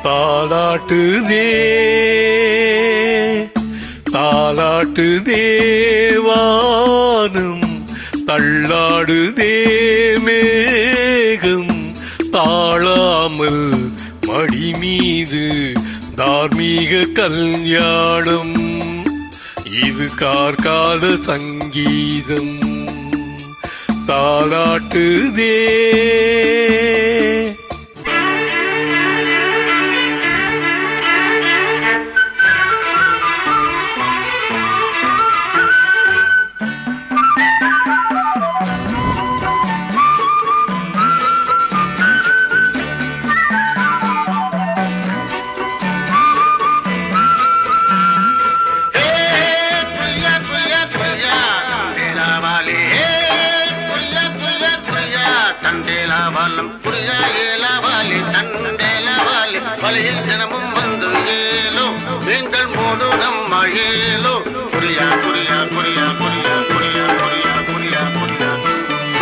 தாலாட்டுதே தாலாட்டுதே வானம், தள்ளாடுதே மேகம், தாழாமல் மடி மீது தார்மீக கல்யாணம். இது கார்கால சங்கீதம் தாலாட்டுதே. வழியில் தினமும் வந்து ஏலோ நீங்கள் மூடு நம்ம ஏலோ புரியா புரியா புரியா புரியா புரியா புரியா புரியா புரியா.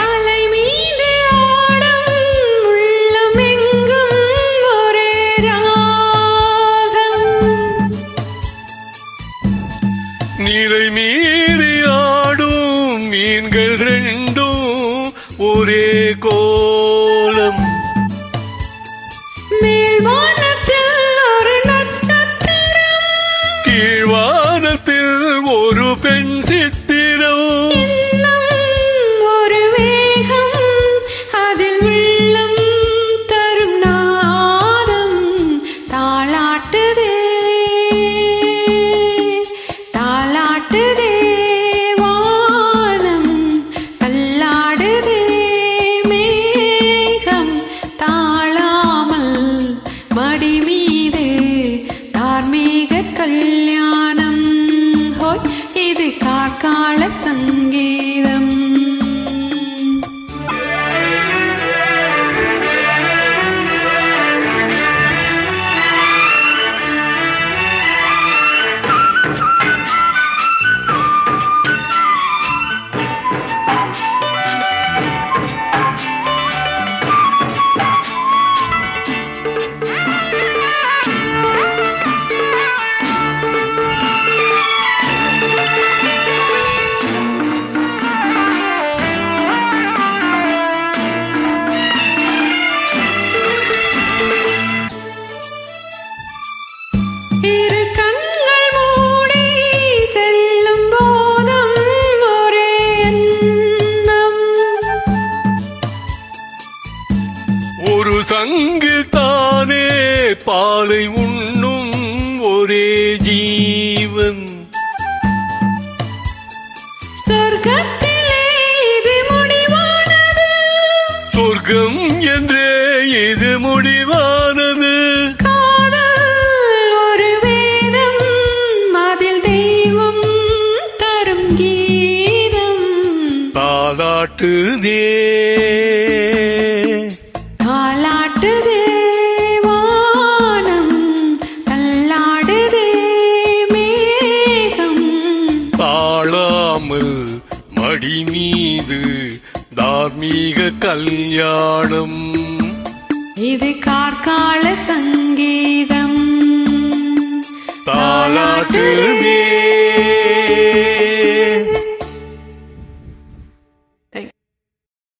அலை மீது ஆடும் உள்ளமெங்கும் ஒரே ராகம், நீரை மீறி ஆடும் மீன்கள் ரெண்டும் ஒரே கோலம். மேல்வானத்தில் ஒரு நட்சத்திரம், கீழ்வானத்தில் ஒரு பெண் சித்திரம். இன்னும் ஒரு வேகம், அதில் உள்ளம் தரும் நாதம் தாலாட்டுதே தாலாட்டுதே வானம், தள்ளாடுதே மேகம், தாழாமல் மடி மீது தார்மீக கல்யாணம். ஹோய், இது கார்கால சங்கீதம். இரு கண்கள் மூடி செல்லும் போதும் ஒரே எண்ணம், ஒரு சங்கு தானே பாலை உண்ணும் ஒரே ஜீவன். சொர்க்கத்திலே இது முடிவானது, சொர்க்கம் என்றே இது முடிவானது. காதல் ஒரு வேதம், அதில் தெய்வம் தரும் கீதம் தாலாட்டுதே தாலாட்டுதே வானம், தள்ளாடுதே மேகம், தாழாமல் மடி மீது தார்மீக கல்யாணம். இது கார்கால சங்கீதம் தாலாட்டுதே